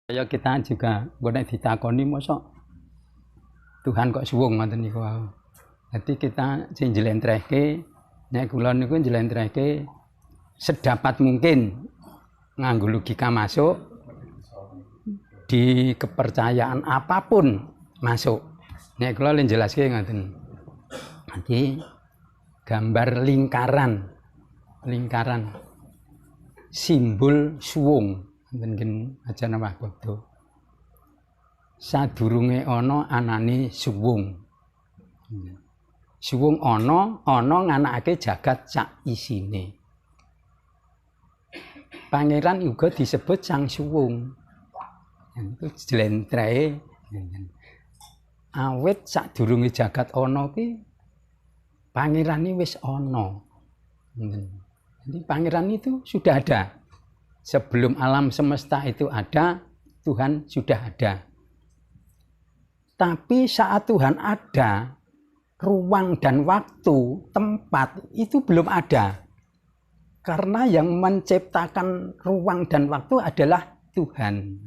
Ya kita juga nek ditakoni mosok Tuhan kok suwung ngoten niku wae. Dadi kita sing njlentrehke nek kula niku njlentrehke sedapat mungkin nganggo logika masuk di kepercayaan apapun masuk. Nek kula le jelaske ngoten. Dadi gambar lingkaran simbol suwung mungkin aja nama bodo. Sadurunge ana anane suwung. Suwung ana nganakake jagat sak isine. Pangeran uga disebut Sang Suwung. Itu jlentrehe. Awit sadurunge jagat ana ki pangerane wis ana. Jadi pangeran itu sudah ada. Sebelum alam semesta itu ada, Tuhan sudah ada. Tapi saat Tuhan ada, ruang dan waktu, tempat itu belum ada. Karena yang menciptakan ruang dan waktu adalah Tuhan.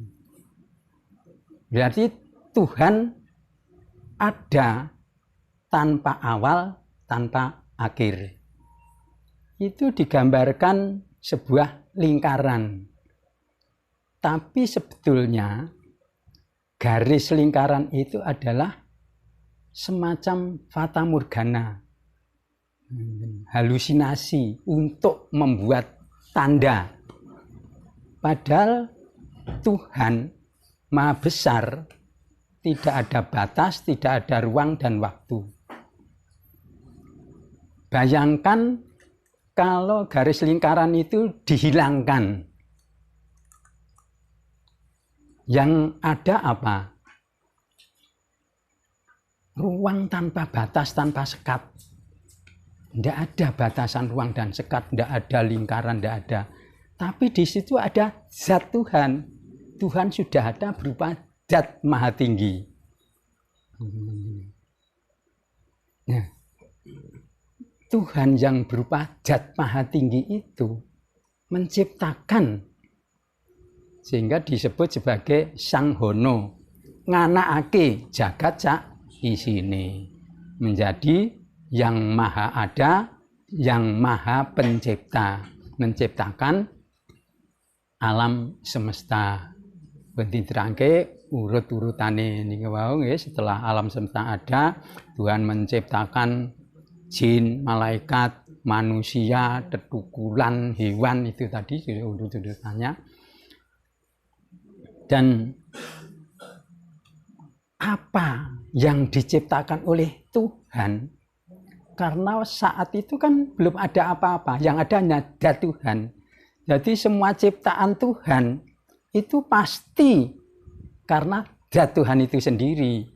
Berarti Tuhan ada tanpa awal, tanpa akhir. Itu digambarkan sebuah lingkaran. Tapi sebetulnya garis lingkaran itu adalah semacam fata morgana, halusinasi untuk membuat tanda. Padahal Tuhan Maha Besar, tidak ada batas, tidak ada ruang dan waktu. Bayangkan kalau garis lingkaran itu dihilangkan. Yang ada apa? Ruang tanpa batas, tanpa sekat. Tidak ada batasan ruang dan sekat, tidak ada lingkaran, tidak ada. Tapi di situ ada zat Tuhan. Tuhan sudah ada berupa zat maha tinggi. Nah, Tuhan yang berupa zat maha tinggi itu menciptakan sehingga disebut sebagai Sang Hono, nganakake jagat sak isine, menjadi yang maha ada, yang maha pencipta, menciptakan alam semesta. Diterangke urut-urutane niku wau nggih, setelah alam semesta ada, Tuhan menciptakan jin, malaikat, manusia, tetukulan, hewan itu tadi sudah urut-urutannya. Dan apa yang diciptakan oleh Tuhan? Karena saat itu kan belum ada apa-apa, yang ada hanya zat Tuhan. Jadi semua ciptaan Tuhan itu pasti karena zat Tuhan itu sendiri.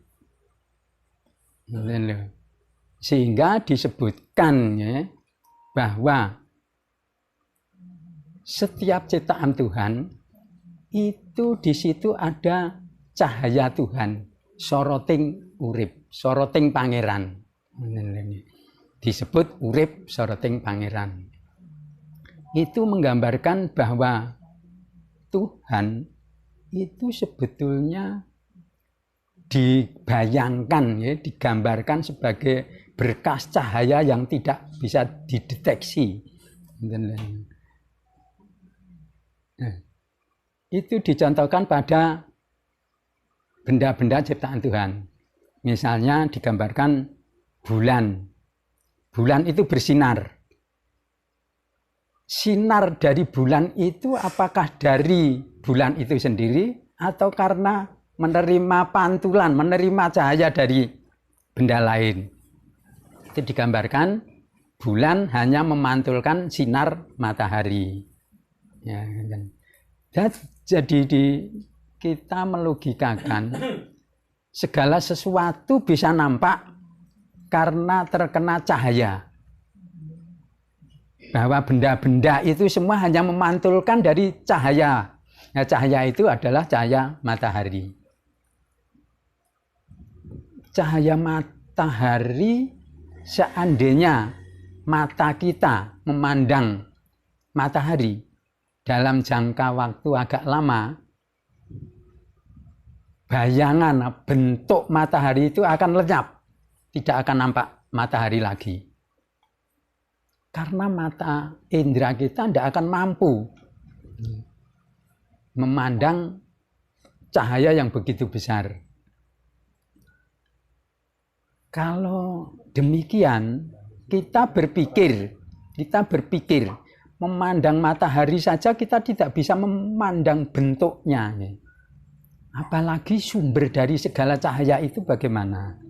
Sehingga disebutkan ya, bahwa setiap ciptaan Tuhan itu di situ ada cahaya Tuhan, soroting urip, soroting pangeran. Disebut urip soroting pangeran. Itu menggambarkan bahwa Tuhan itu sebetulnya dibayangkan ya, digambarkan sebagai berkas cahaya yang tidak bisa dideteksi. Nah, itu dicontohkan pada benda-benda ciptaan Tuhan. Misalnya digambarkan bulan. Bulan itu bersinar. Sinar dari bulan itu apakah dari bulan itu sendiri atau karena menerima pantulan, menerima cahaya dari benda lain. Itu digambarkan bulan hanya memantulkan sinar matahari. Ya, jadi kita melogikakan segala sesuatu bisa nampak karena terkena cahaya. Bahwa benda-benda itu semua hanya memantulkan dari cahaya. Nah, cahaya itu adalah cahaya matahari. Cahaya matahari seandainya mata kita memandang matahari dalam jangka waktu agak lama, bayangan bentuk matahari itu akan lenyap, tidak akan nampak matahari lagi. Karena mata indera kita tidak akan mampu memandang cahaya yang begitu besar. Kalau demikian, kita berpikir memandang matahari saja kita tidak bisa memandang bentuknya. Apalagi sumber dari segala cahaya itu bagaimana?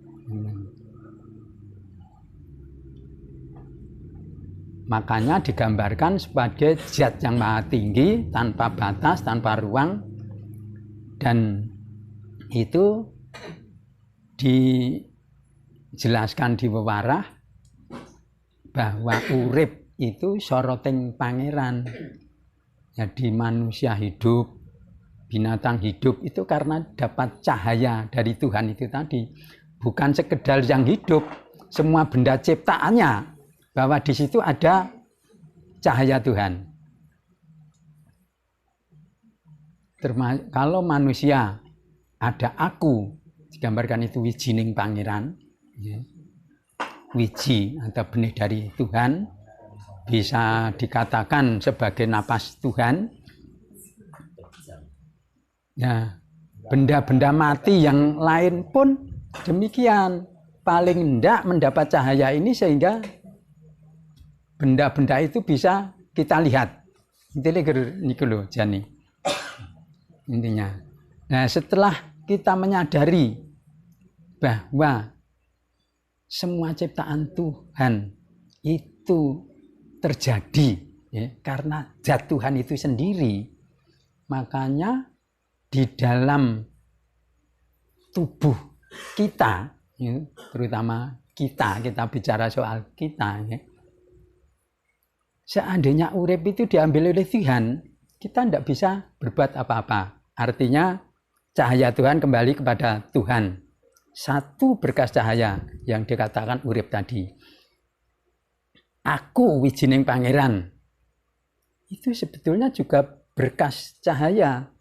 Makanya digambarkan sebagai zat yang maha tinggi, tanpa batas, tanpa ruang, dan itu dijelaskan di Wewarah bahwa urip itu soroting pangeran. Jadi manusia hidup, binatang hidup itu karena dapat cahaya dari Tuhan itu tadi. Bukan sekedar yang hidup, semua benda ciptaannya, bahwa di situ ada cahaya Tuhan. Kalau manusia ada aku, digambarkan itu wijining pangeran, wiji atau benih dari Tuhan, bisa dikatakan sebagai napas Tuhan. Ya, benda-benda mati yang lain pun demikian, paling tidak mendapat cahaya ini sehingga benda-benda itu bisa kita lihat. Intinya Jani. Intinya. Nah, setelah kita menyadari bahwa semua ciptaan Tuhan itu terjadi ya, karena zat Tuhan itu sendiri, makanya di dalam tubuh kita, ya, terutama kita bicara soal kita, ya, seandainya urip itu diambil oleh Tuhan, kita tidak bisa berbuat apa-apa. Artinya cahaya Tuhan kembali kepada Tuhan. Satu berkas cahaya yang dikatakan urip tadi. Aku wijining pangeran. Itu sebetulnya juga berkas cahaya.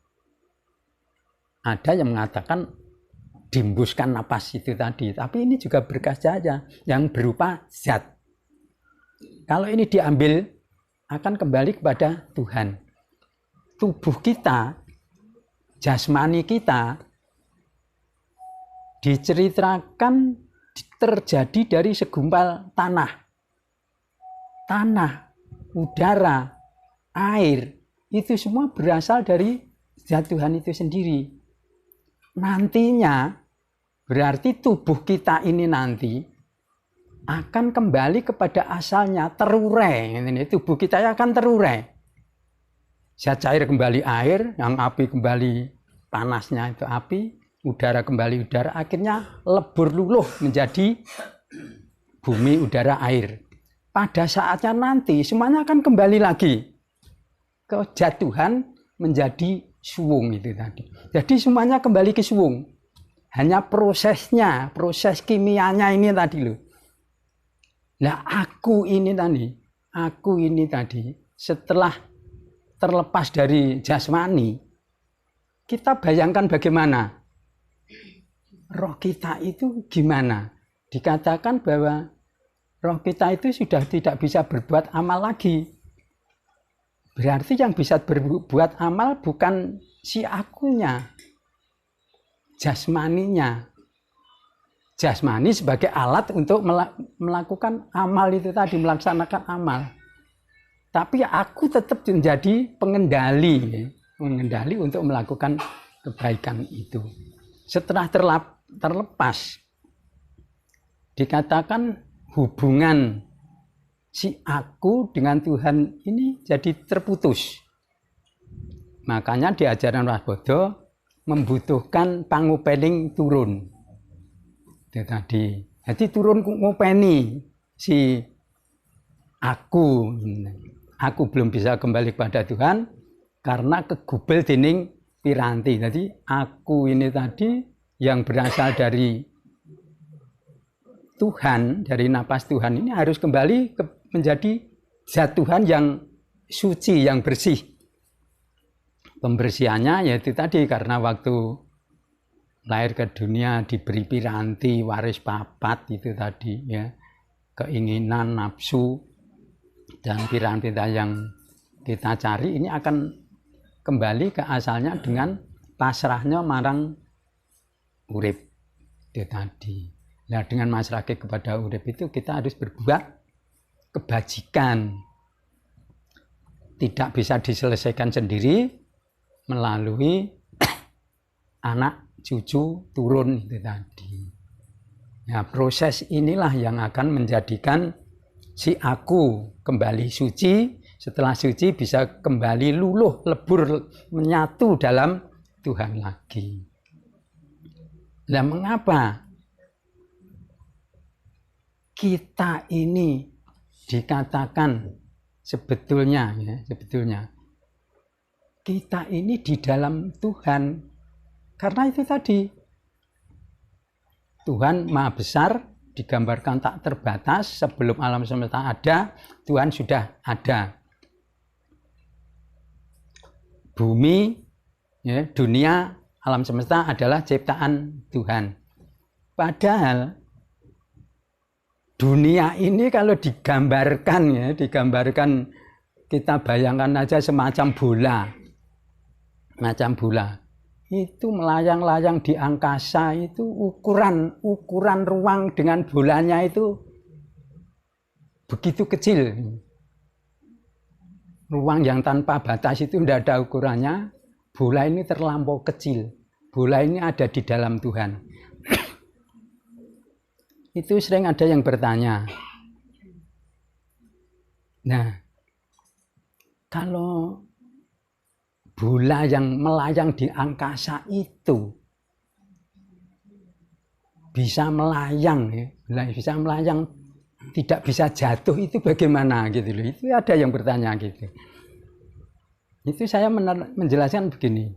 Ada yang mengatakan diembuskan napas itu tadi. Tapi ini juga berkas cahaya yang berupa zat. Kalau ini diambil akan kembali kepada Tuhan. Tubuh kita, jasmani kita, diceritakan terjadi dari segumpal tanah. Tanah, udara, air, itu semua berasal dari zat Tuhan itu sendiri. Nantinya, berarti tubuh kita ini nanti akan kembali kepada asalnya, terurai. Tubuh kita akan terurai. Zat cair kembali air, yang api kembali panasnya itu api, udara kembali udara, akhirnya lebur luluh menjadi bumi, udara, air. Pada saatnya nanti semuanya akan kembali lagi ke zat Tuhan menjadi suwung itu tadi. Jadi semuanya kembali ke suwung. Hanya prosesnya, proses kimianya ini tadi loh. Nah, aku ini tadi setelah terlepas dari jasmani, kita bayangkan bagaimana roh kita itu gimana? Dikatakan bahwa roh kita itu sudah tidak bisa berbuat amal lagi. Berarti yang bisa berbuat amal bukan si akunya, jasmaninya. Jasmani sebagai alat untuk melakukan amal itu tadi, melaksanakan amal. Tapi aku tetap menjadi pengendali untuk melakukan kebaikan itu. Setelah terlepas, dikatakan hubungan si aku dengan Tuhan ini jadi terputus. Makanya di ajaran Waspada membutuhkan pangupening turun. Itu tadi. Jadi turun ngupeni si aku. Aku belum bisa kembali kepada Tuhan karena kegubel dening piranti. Jadi aku ini tadi yang berasal dari Tuhan, dari napas Tuhan ini harus kembali menjadi zat Tuhan yang suci, yang bersih. Pembersihannya yaitu tadi karena waktu lahir ke dunia diberi piranti waris papat itu tadi ya, keinginan, nafsu dan piranti yang kita cari ini akan kembali ke asalnya dengan pasrahnya marang urip itu tadi. Nah, dengan masyarakat kepada urip itu kita harus berbuat kebajikan. Tidak bisa diselesaikan sendiri melalui anak, cucu, turun itu tadi. Nah, proses inilah yang akan menjadikan si aku kembali suci. Setelah suci bisa kembali luluh, lebur, menyatu dalam Tuhan lagi. Nah, mengapa kita ini dikatakan sebetulnya kita ini di dalam Tuhan? Karena itu tadi, Tuhan Maha Besar digambarkan tak terbatas. Sebelum alam semesta ada, Tuhan sudah ada. Bumi, ya, dunia, alam semesta adalah ciptaan Tuhan. Padahal dunia ini kalau digambarkan, ya, digambarkan, kita bayangkan aja semacam bola, itu melayang-layang di angkasa, itu ukuran ruang dengan bolanya itu begitu kecil. Ruang yang tanpa batas itu tidak ada ukurannya. Bola ini terlampau kecil. Bola ini ada di dalam Tuhan. Itu sering ada yang bertanya. Nah, kalau bola yang melayang di angkasa itu bisa melayang, ya, bisa melayang, tidak bisa jatuh, itu bagaimana gitu loh. Itu ada yang bertanya gitu. Itu saya menjelaskan begini.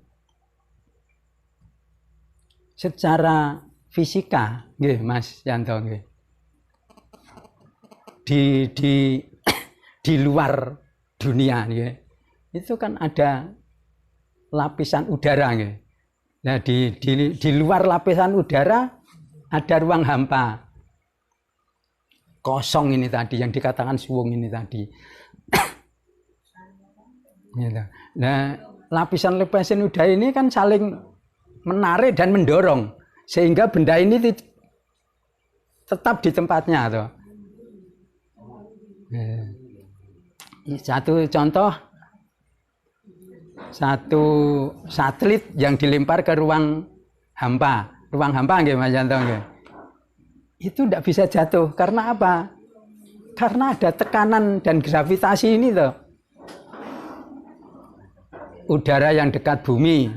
Secara fisika, nggih Mas Yanto, nggih. Di luar dunia, nggih. Itu kan ada lapisan udara, nggih. Nah, di luar lapisan udara ada ruang hampa. Kosong ini tadi, yang dikatakan suwung ini tadi. Nah, lapisan-lapisan udara ini kan saling menarik dan mendorong, sehingga benda ini tetap di tempatnya. Tuh. Satu contoh, satu satelit yang dilempar ke ruang hampa nggih Mas Yanto, nggih. Itu tidak bisa jatuh. Karena apa? Karena ada tekanan dan gravitasi ini toh. Udara yang dekat bumi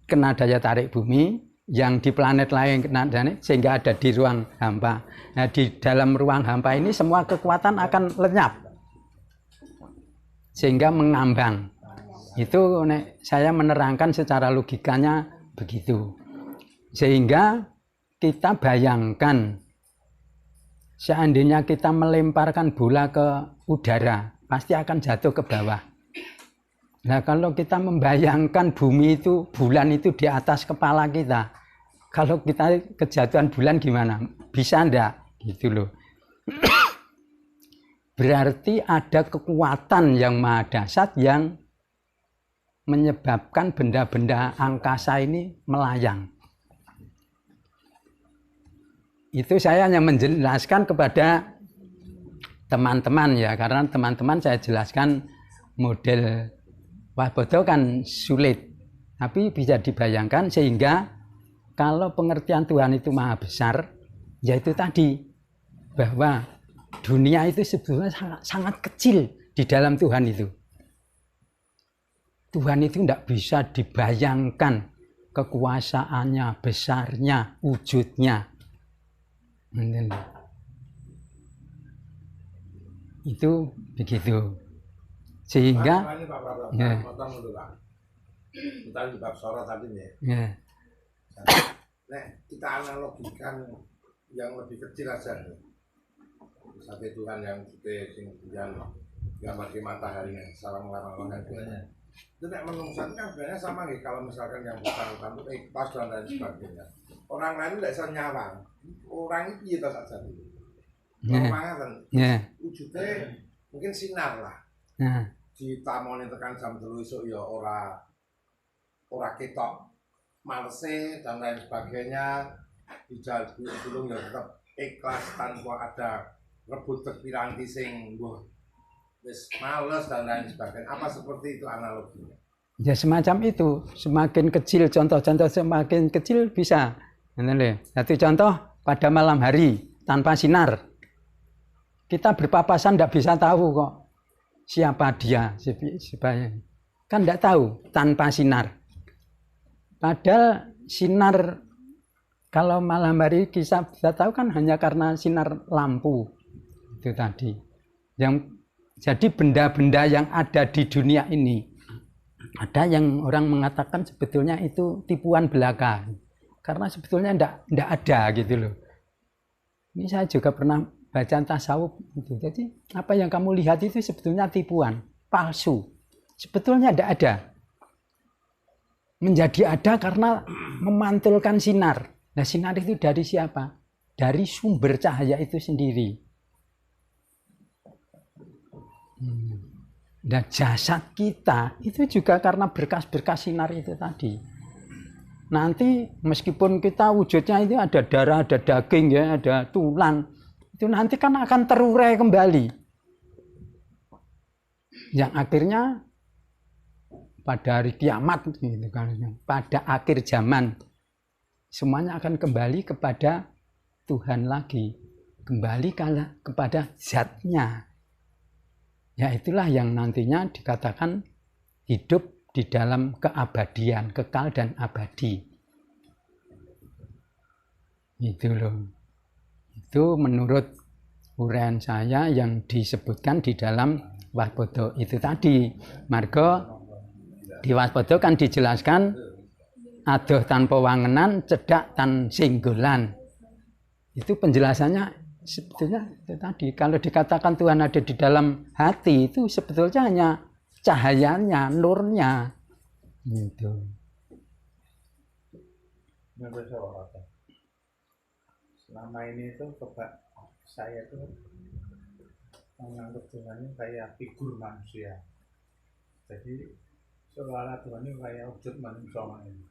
kena daya tarik bumi, yang di planet lain kena daya, sehingga ada di ruang hampa. Nah, di dalam ruang hampa ini semua kekuatan akan lenyap, sehingga mengambang. Itu saya menerangkan secara logikanya begitu. Sehingga kita bayangkan, seandainya kita melemparkan bola ke udara, pasti akan jatuh ke bawah. Nah, kalau kita membayangkan bumi itu, bulan itu di atas kepala kita, kalau kita kejatuhan bulan gimana? Bisa enggak? Gitu loh. Berarti ada kekuatan yang maha dahsyat yang menyebabkan benda-benda angkasa ini melayang. Itu saya hanya menjelaskan kepada teman-teman ya, karena teman-teman saya jelaskan model Wabodo kan sulit, tapi bisa dibayangkan, sehingga kalau pengertian Tuhan itu maha besar, yaitu tadi, bahwa dunia itu sebetulnya sangat kecil di dalam Tuhan itu. Tuhan itu tidak bisa dibayangkan kekuasaannya, besarnya, wujudnya. Itu begitu. Sehingga ya. Kita di bab sorot tadi nih. Ya. Nah, kita analogikan yang lebih kecil aja. Sampai Tuhan yang gede, yang gambar di matahari, salam lama-lama. Itu nek menungsan kan sebenarnya sama nih kalau misalkan yang bersangkutan itu ikhlas dan lain sebagainya. Orang lain tidak bisa nyawang. Orang itu kita saja dulu. Orang kan wujudnya mungkin sinar lah. Di tamuan tekan jam 3 esuk ya ora ketok malese dan lain sebagainya. Di jalan gulung ya tetap ikhlas tanpa ada rebut piranti sing wis males dan lain sebagainya. Apa seperti itu analoginya? Ya semacam itu. Semakin kecil contoh-contoh semakin kecil bisa. Satu contoh pada malam hari tanpa sinar. Kita berpapasan tidak bisa tahu kok siapa dia sebenarnya. Kan tidak tahu tanpa sinar. Padahal sinar kalau malam hari kita bisa tahu kan hanya karena sinar lampu itu tadi. Jadi benda-benda yang ada di dunia ini, ada yang orang mengatakan sebetulnya itu tipuan belaka, karena sebetulnya tidak ada gitu loh. Ini saya juga pernah baca tasawuf itu. Jadi apa yang kamu lihat itu sebetulnya tipuan, palsu. Sebetulnya tidak ada. Menjadi ada karena memantulkan sinar. Nah sinar itu dari siapa? Dari sumber cahaya itu sendiri. Dan jasad kita itu juga karena berkas-berkas sinar itu tadi. Nanti meskipun kita wujudnya itu ada darah, ada daging ya, ada tulang, itu nanti kan akan terurai kembali. Yang akhirnya pada hari kiamat gitu kan, pada akhir zaman semuanya akan kembali kepada Tuhan lagi, kembali kepada zatnya. Ya itulah yang nantinya dikatakan hidup di dalam keabadian, kekal dan abadi. Itu loh. Itu menurut uraian saya yang disebutkan di dalam Waspada itu tadi. Marga di Waspada kan dijelaskan adoh tanpa wangenan, cedak tan singgolan. Itu penjelasannya sebetulnya itu tadi. Kalau dikatakan Tuhan ada di dalam hati, itu sebetulnya hanya cahayanya, nurnya. Gitu. Selama ini itu saya tuh menganggap Tuhan ini kayak figur manusia. Jadi seolah-olah Tuhan ini kayak wujud manusia ini.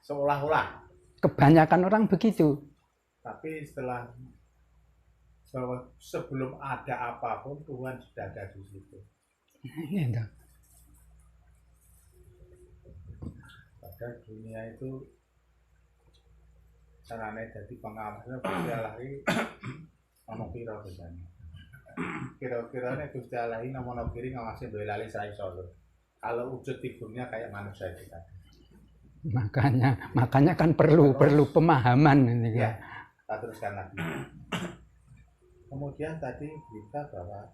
Seolah-olah. Kebanyakan orang begitu. Tapi setelah bahwa sebelum ada apapun Tuhan sudah ada di situ. Iya. Pada dunia itu caranya jadi pengawasnya Gusti Allah ono pira biasanya. Kira-kiranya Gusti Allah nomor kiri ngawasi dua lali saya solo. Kalau wujud figurnya kayak manusia itu tadi. Makanya kan perlu pemahaman ini ya. Kita teruskan lagi. Kemudian tadi berita bahwa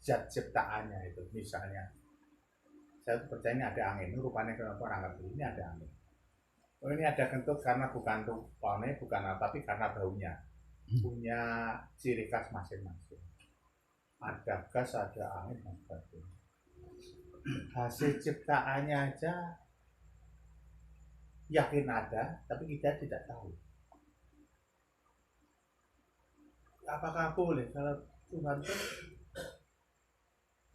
zat ciptaannya itu misalnya saya percaya ini ada angin, ini rupanya kenapa orang ngerti ini ada angin. Oh ini ada kentut karena bukan rupanya, bukan tapi karena baunya punya ciri khas masing-masing. Ada gas, ada angin dan sebagainya. Hasil ciptaannya aja yakin ada, tapi kita tidak tahu. Apakah boleh kalau Tuhan itu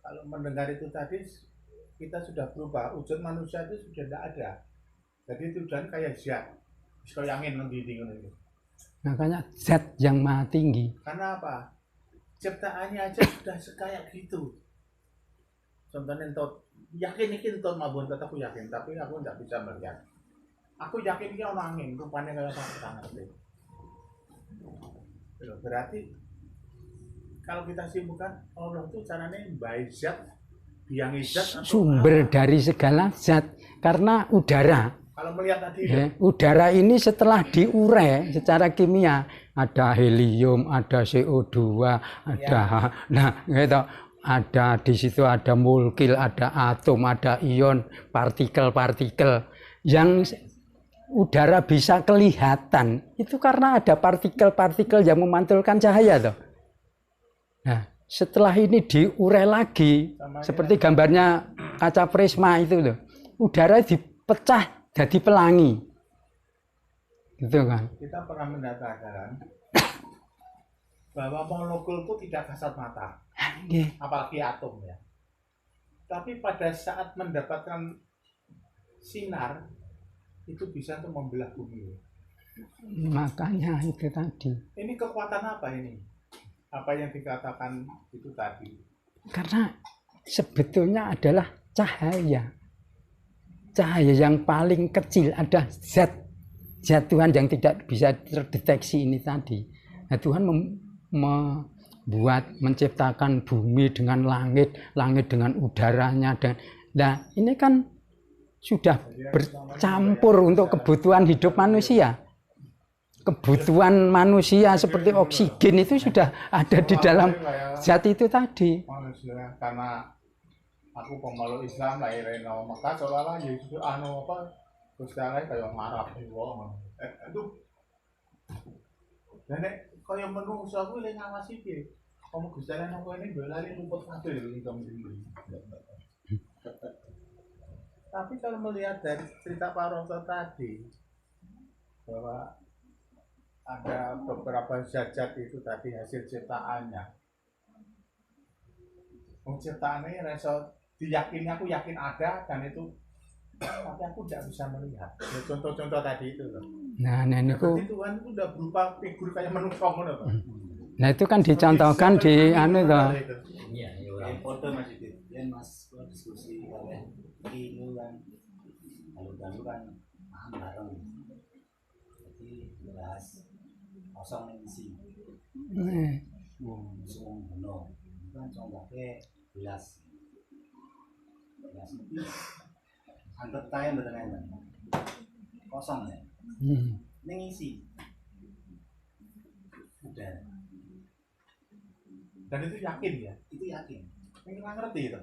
kalau mendengar itu tadi kita sudah berubah, wujud manusia itu sudah tidak ada. Jadi Tuhan kayak zat, kayak angin mendiding itu. Makanya zat yang maha tinggi. Karena apa? Ciptaannya aja sudah kayak gitu. Contohnya entot, yakin ini entot mabun, aku yakin, tapi aku tidak bisa melihat. Aku yakin dia orang angin, rupanya kayak apa sangat. Berarti kalau kita simpulkan Allah itu caranya baik zat, biang zat, sumber dari segala zat karena udara. Kalau melihat tadi udara ini setelah diurai secara kimia ada helium, ada CO2, ada gitu. Ada di situ ada molekul, ada atom, ada ion, partikel-partikel yang udara bisa kelihatan. Itu karena ada partikel-partikel yang memantulkan cahaya toh. Nah, setelah ini diurai lagi, seperti gambarnya kaca prisma itu loh, udara dipecah jadi pelangi, gitu kan? Kita pernah mendapatkan bahwa molekul itu tidak kasat mata, apalagi atom ya. Tapi pada saat mendapatkan sinar itu bisa untuk membelah bumi. Makanya itu tadi. Ini kekuatan apa ini? Apa yang dikatakan itu tadi? Karena sebetulnya adalah cahaya. Cahaya yang paling kecil, ada zat Tuhan yang tidak bisa terdeteksi ini tadi. Nah, Tuhan menciptakan bumi dengan langit dengan udaranya, dan nah ini kan sudah bercampur untuk kebutuhan hidup manusia. Kebutuhan manusia seperti oksigen itu sudah ada di dalam zat itu tadi. Manusia, karena aku pemeluk Islam lahir di Mekah, seolah-olah Yesus Gusti Allah kayak ngarap wong. Aduh. Dan kaya menungso kuwi lek ngawasi piye? Kamu Gusti Allah nang kene golari rumput kabeh lho ingkang mriki. Tapi kalau melihat dari cerita Pak Roso tadi bahwa ada beberapa zat itu tadi hasil ciptaannya. Ciptaannya reso diyakini, aku yakin ada dan itu, tapi aku tidak bisa melihat. Ya, contoh-contoh tadi itu loh. Nah ini berarti Tuhan itu udah berupa figur kayak manusia ngono Pak. Nah itu kan dicontohkan di anu toh. Iya, ya foto Mas Didit. Ya Mas diskusi kalian ini kan lalu kan paham bareng. Jadi bahas kosong isi. Wong bener. Kan contohnya gelas. Gelas itu anggap tae mboten enten. Kosong ya. Ning isi. Udah. Dan itu yakin ya? Itu yakin. Ini nggak ngerti itu.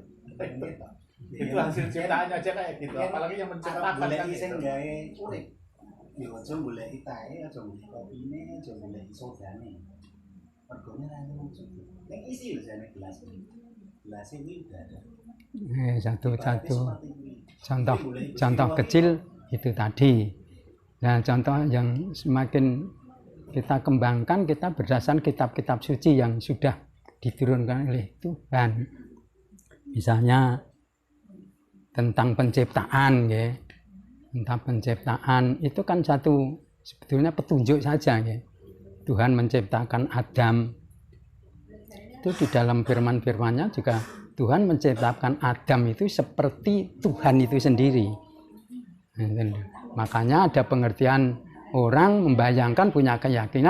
Itu hasil ciptaannya aja kayak gitu. Apalagi yang menciptakan kan itu. Sing itu. gawe urip. Ya aja goleki tae, aja goleki kopine, aja goleki sodane. Mergone ra ngono. Ning isi lho jane gelas. Gelas ini udah ada. Contoh kecil itu tadi. Nah, contoh yang semakin kita kembangkan, kita berdasarkan kitab-kitab suci yang sudah diturunkan oleh Tuhan. Misalnya tentang penciptaan, ya. Tentang penciptaan itu kan satu sebetulnya petunjuk saja, ya. Tuhan menciptakan Adam. Itu di dalam firman-firmannya juga Tuhan menciptakan Adam itu seperti Tuhan itu sendiri. Makanya ada pengertian orang membayangkan punya keyakinan